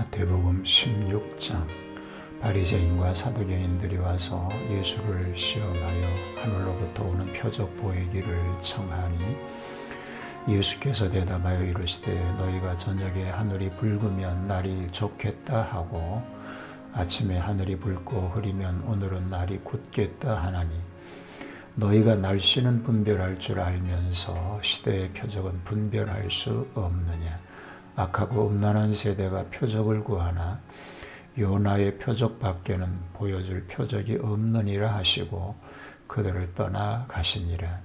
마태복음 16장. 바리새인과 사두개인들이 와서 예수를 시험하여 하늘로부터 오는 표적 보이기를 청하니 예수께서 대답하여 이르시되 너희가 저녁에 하늘이 붉으면 날이 좋겠다 하고 아침에 하늘이 붉고 흐리면 오늘은 날이 굳겠다 하나니 너희가 날씨는 분별할 줄 알면서 시대의 표적은 분별할 수 없느냐. 악하고 음란한 세대가 표적을 구하나 요나의 표적 밖에는 보여줄 표적이 없느니라 하시고 그들을 떠나 가시니라.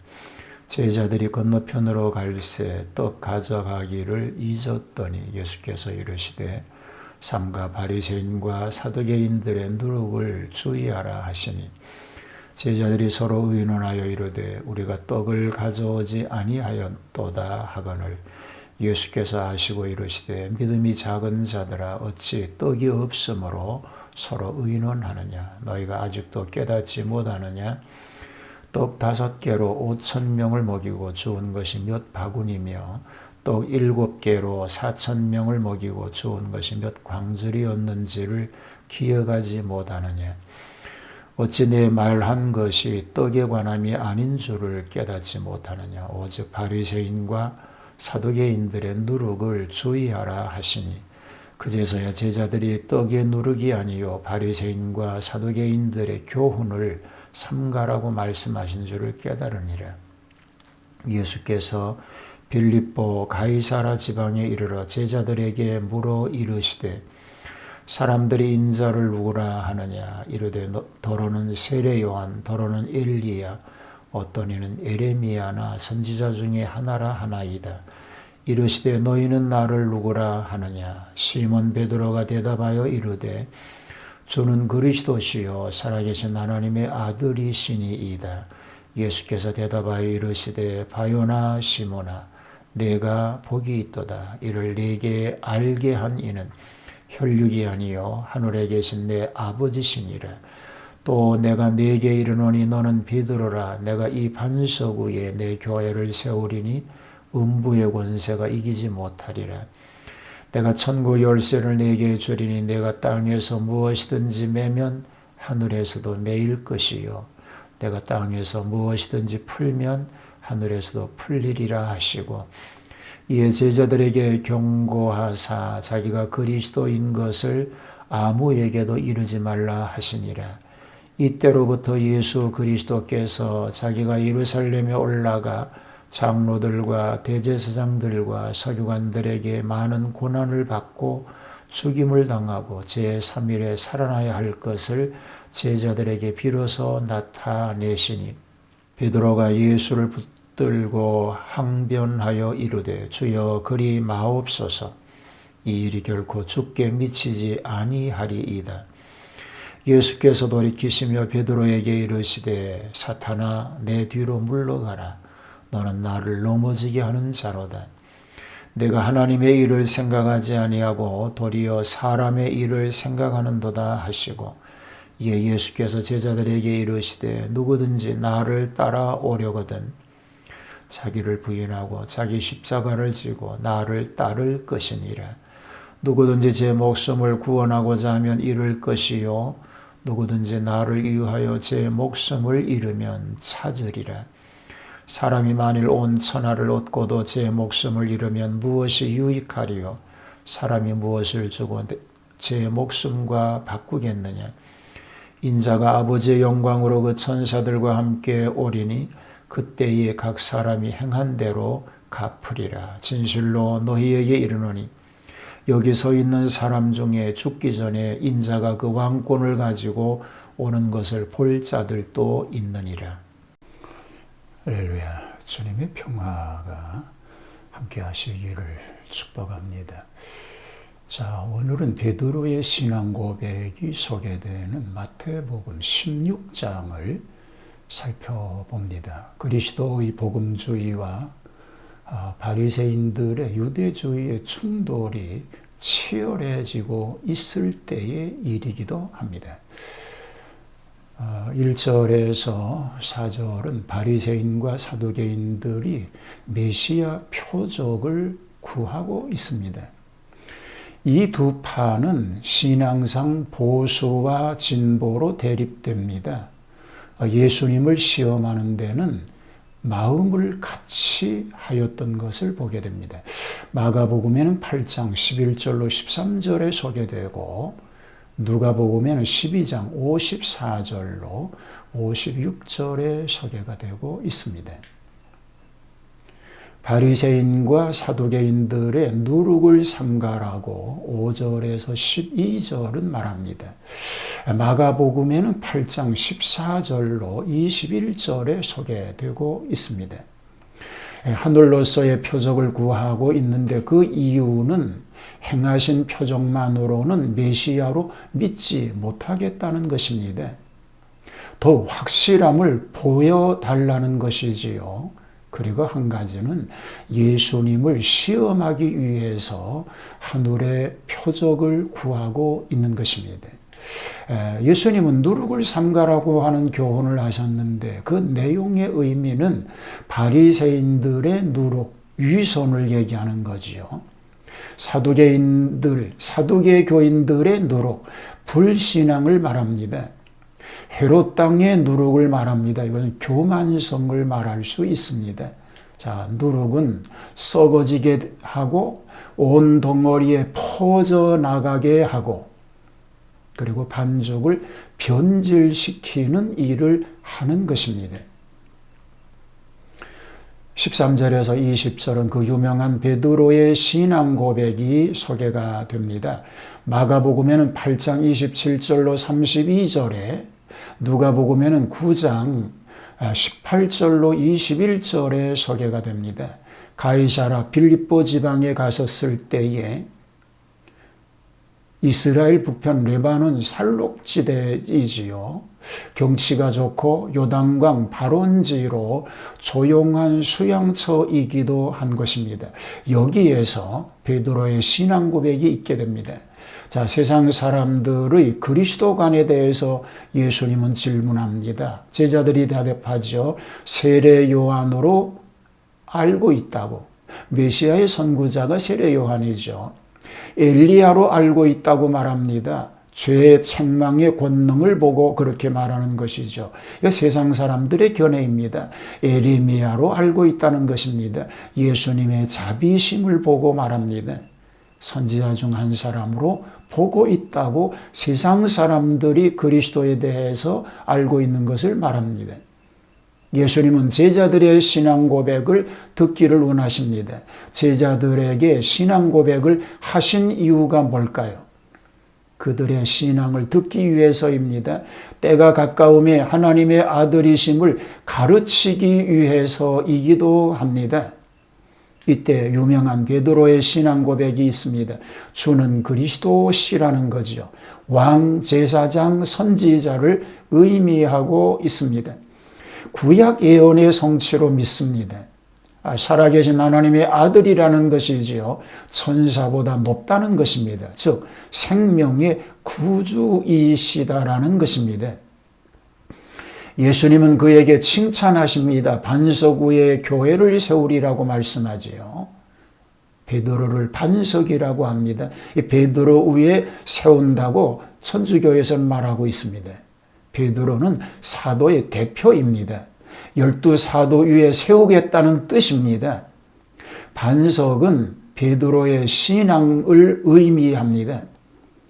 제자들이 건너편으로 갈새 떡 가져가기를 잊었더니 예수께서 이르시되 삼가 바리새인과 사두개인들의 누룩을 주의하라 하시니 제자들이 서로 의논하여 이르되 우리가 떡을 가져오지 아니하였도다 하거늘 예수께서 아시고 이르시되 믿음이 작은 자들아 어찌 떡이 없으므로 서로 의논하느냐. 너희가 아직도 깨닫지 못하느냐. 떡 5개로 5,000명을 먹이고 주운 것이 몇 바구니며 떡 7개로 4,000명을 먹이고 주운 것이 몇 광절이었는지를 기억하지 못하느냐. 어찌 내 말한 것이 떡에 관함이 아닌 줄을 깨닫지 못하느냐. 오직 바리새인과 사두개인들의 누룩을 주의하라 하시니 그제서야 제자들이 떡의 누룩이 아니요 바리새인과 사두개인들의 교훈을 삼가라고 말씀하신 줄을 깨달으니라. 예수께서 빌립보 가이사라 지방에 이르러 제자들에게 물어 이르시되 사람들이 인자를 누구라 하느냐. 이르되 더러는 세례 요한 더러는 엘리야 어떤 이는 에레미야나 선지자 중에 하나라 하나이다. 이르시되 너희는 나를 누구라 하느냐. 시몬 베드로가 대답하여 이르되 주는 그리스도시요 살아계신 하나님의 아들이시니이다. 예수께서 대답하여 이르시되 바요나 시몬아 내가 복이 있도다. 이를 네게 알게 한 이는 혈육이 아니요 하늘에 계신 내 아버지시니라. 또 내가 네게 이르노니 너는 베드로라. 내가 이 반석 위에 내 교회를 세우리니 음부의 권세가 이기지 못하리라. 내가 천국 열쇠를 네게 주리니 내가 땅에서 무엇이든지 매면 하늘에서도 매일 것이요 내가 땅에서 무엇이든지 풀면 하늘에서도 풀리리라 하시고 이에 제자들에게 경고하사 자기가 그리스도인 것을 아무에게도 이르지 말라 하시니라. 이때로부터 예수 그리스도께서 자기가 예루살렘에 올라가 장로들과 대제사장들과 서기관들에게 많은 고난을 받고 죽임을 당하고 제3일에 살아나야 할 것을 제자들에게 비로소 나타내시니 베드로가 예수를 붙들고 항변하여 이르되 주여 그리 마옵소서. 이 일이 결코 죽게 미치지 아니하리이다. 예수께서 돌이키시며 베드로에게 이르시되 사탄아 내 뒤로 물러가라. 너는 나를 넘어지게 하는 자로다. 내가 하나님의 일을 생각하지 아니하고 도리어 사람의 일을 생각하는도다 하시고 이에 예수께서 제자들에게 이르시되 누구든지 나를 따라오려거든 자기를 부인하고 자기 십자가를 지고 나를 따를 것이니라. 누구든지 제 목숨을 구원하고자 하면 잃을 것이요 누구든지 나를 위하여 제 목숨을 잃으면 찾으리라. 사람이 만일 온 천하를 얻고도 제 목숨을 잃으면 무엇이 유익하리요. 사람이 무엇을 주고 제 목숨과 바꾸겠느냐. 인자가 아버지의 영광으로 그 천사들과 함께 오리니 그때에 각 사람이 행한 대로 갚으리라. 진실로 너희에게 이르노니 여기 서 있는 사람 중에 죽기 전에 인자가 그 왕권을 가지고 오는 것을 볼 자들도 있느니라. 할렐루야. 주님의 평화가 함께 하시기를 축복합니다. 자, 오늘은 베드로의 신앙 고백이 소개되는 마태복음 16장을 살펴봅니다. 그리스도의 복음주의와 바리새인들의 유대주의의 충돌이 치열해지고 있을 때의 일이기도 합니다. 1절에서 4절은 바리새인과 사두개인들이 메시아 표적을 구하고 있습니다. 이 두 파는 신앙상 보수와 진보로 대립됩니다. 예수님을 시험하는 데는 마음을 같이 하였던 것을 보게 됩니다. 마가복음에는 8장 11절로 13절에 소개되고 누가복음에는 12장 54절로 56절에 소개가 되고 있습니다. 바리새인과 사두개인들의 누룩을 삼가라고 5절에서 12절은 말합니다. 마가복음에는 8장 14절로 21절에 소개되고 있습니다. 하늘로서의 표적을 구하고 있는데 그 이유는 행하신 표적만으로는 메시아로 믿지 못하겠다는 것입니다. 더 확실함을 보여달라는 것이지요. 그리고 한 가지는 예수님을 시험하기 위해서 하늘의 표적을 구하고 있는 것입니다. 예수님은 누룩을 삼가라고 하는 교훈을 하셨는데 그 내용의 의미는 바리새인들의 누룩, 위선을 얘기하는 거지요. 사두개교인들의 누룩, 불신앙을 말합니다. 헤롯 땅의 누룩을 말합니다. 이것은 교만성을 말할 수 있습니다. 자, 누룩은 썩어지게 하고 온 덩어리에 퍼져나가게 하고 그리고 반죽을 변질시키는 일을 하는 것입니다. 13절에서 20절은 그 유명한 베드로의 신앙 고백이 소개가 됩니다. 마가복음에는 8장 27절로 32절에 누가복음에는 9장 18절로 21절에 소개가 됩니다. 가이사라 빌립보 지방에 갔었을 때에 이스라엘 북편 레바논 산록지대이지요. 경치가 좋고 요단강 발원지로 조용한 수양처이기도 한 것입니다. 여기에서 베드로의 신앙 고백이 있게 됩니다. 자, 세상 사람들의 그리스도관에 대해서 예수님은 질문합니다. 제자들이 대답하죠. 세례 요한으로 알고 있다고. 메시아의 선구자가 세례 요한이죠. 엘리야로 알고 있다고 말합니다. 죄의 책망의 권능을 보고 그렇게 말하는 것이죠. 이거 세상 사람들의 견해입니다. 에레미야로 알고 있다는 것입니다. 예수님의 자비심을 보고 말합니다. 선지자 중 한 사람으로 보고 있다고 세상 사람들이 그리스도에 대해서 알고 있는 것을 말합니다. 예수님은 제자들의 신앙 고백을 듣기를 원하십니다. 제자들에게 신앙 고백을 하신 이유가 뭘까요? 그들의 신앙을 듣기 위해서입니다. 때가 가까움에 하나님의 아들이심을 가르치기 위해서이기도 합니다. 이때 유명한 베드로의 신앙 고백이 있습니다. 주는 그리스도시라는 거죠. 왕, 제사장, 선지자를 의미하고 있습니다. 구약 예언의 성취로 믿습니다. 살아계신 하나님의 아들이라는 것이지요. 천사보다 높다는 것입니다. 즉 생명의 구주이시다라는 것입니다. 예수님은 그에게 칭찬하십니다. 반석 위에 교회를 세우리라고 말씀하지요. 베드로를 반석이라고 합니다. 이 베드로 위에 세운다고 천주교에서는 말하고 있습니다. 베드로는 사도의 대표입니다. 12사도 위에 세우겠다는 뜻입니다. 반석은 베드로의 신앙을 의미합니다.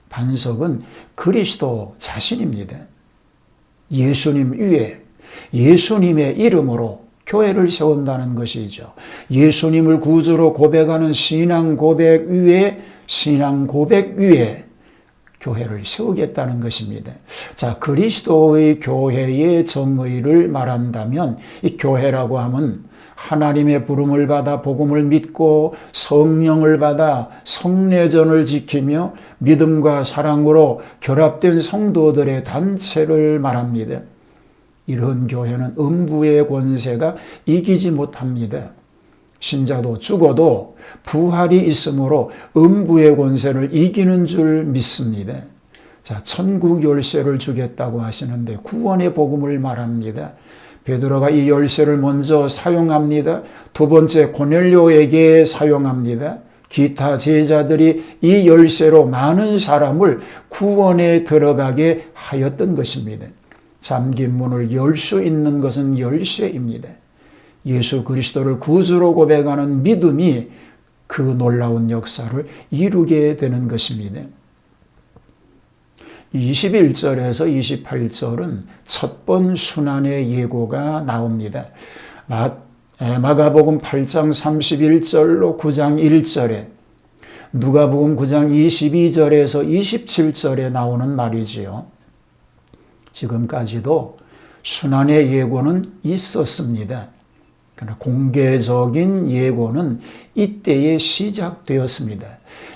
반석은 그리스도 자신입니다. 예수님 위에 예수님의 이름으로 교회를 세운다는 것이죠. 예수님을 구주로 고백하는 신앙 고백 위에 교회를 세우겠다는 것입니다. 자, 그리스도의 교회의 정의를 말한다면 이 교회라고 하면 하나님의 부름을 받아 복음을 믿고 성령을 받아 성례전을 지키며 믿음과 사랑으로 결합된 성도들의 단체를 말합니다. 이런 교회는 음부의 권세가 이기지 못합니다. 신자도 죽어도 부활이 있으므로 음부의 권세를 이기는 줄 믿습니다. 자, 천국 열쇠를 주겠다고 하시는데 구원의 복음을 말합니다. 베드로가 이 열쇠를 먼저 사용합니다. 두 번째 고넬료에게 사용합니다. 기타 제자들이 이 열쇠로 많은 사람을 구원에 들어가게 하였던 것입니다. 잠긴 문을 열 수 있는 것은 열쇠입니다. 예수 그리스도를 구주로 고백하는 믿음이 그 놀라운 역사를 이루게 되는 것입니다. 21절에서 28절은 첫 번 순환의 예고가 나옵니다. 마가복음 8장 31절로 9장 1절에, 누가복음 9장 22절에서 27절에 나오는 말이지요. 지금까지도 순환의 예고는 있었습니다. 그러나 공개적인 예고는 이때에 시작되었습니다.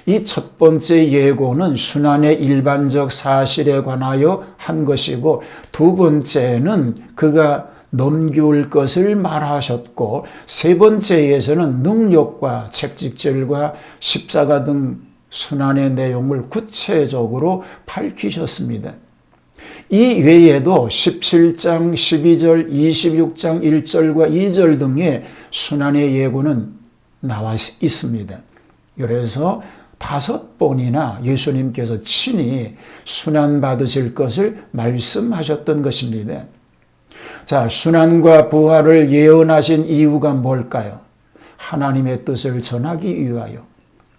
이 첫 번째 예고는 순환의 일반적 사실에 관하여 한 것이고, 두 번째는 그가 넘겨올 것을 말하셨고, 세 번째에서는 능력과 채찍질과 십자가 등 순환의 내용을 구체적으로 밝히셨습니다. 이 외에도 17장 12절, 26장 1절과 2절 등의 순환의 예고는 나와 있습니다. 그래서 5번이나 예수님께서 친히 순환받으실 것을 말씀하셨던 것입니다. 자, 순환과 부활을 예언하신 이유가 뭘까요? 하나님의 뜻을 전하기 위하여,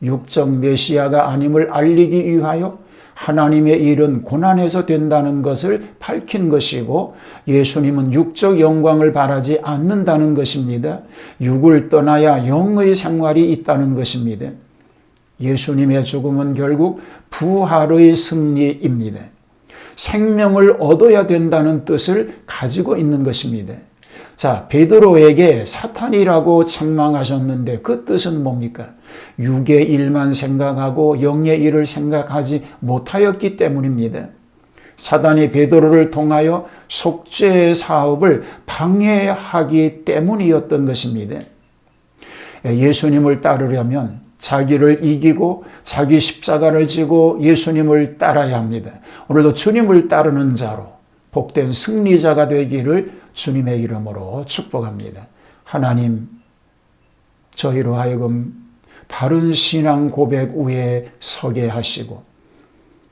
육적 메시아가 아님을 알리기 위하여, 하나님의 일은 고난에서 된다는 것을 밝힌 것이고, 예수님은 육적 영광을 바라지 않는다는 것입니다. 육을 떠나야 영의 생활이 있다는 것입니다. 예수님의 죽음은 결국 부활의 승리입니다. 생명을 얻어야 된다는 뜻을 가지고 있는 것입니다. 자, 베드로에게 사탄이라고 책망하셨는데 그 뜻은 뭡니까? 육의 일만 생각하고 영의 일을 생각하지 못하였기 때문입니다. 사단이 베드로를 통하여 속죄의 사업을 방해하기 때문이었던 것입니다. 예수님을 따르려면 자기를 이기고 자기 십자가를 지고 예수님을 따라야 합니다. 오늘도 주님을 따르는 자로 복된 승리자가 되기를 주님의 이름으로 축복합니다. 하나님, 저희로 하여금 바른 신앙 고백 위에 서게 하시고,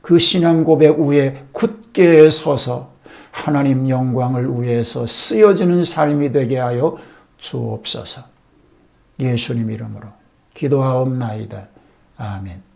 그 신앙 고백 위에 굳게 서서 하나님 영광을 위해서 쓰여지는 삶이 되게 하여 주옵소서. 예수님 이름으로 기도하옵나이다. 아멘.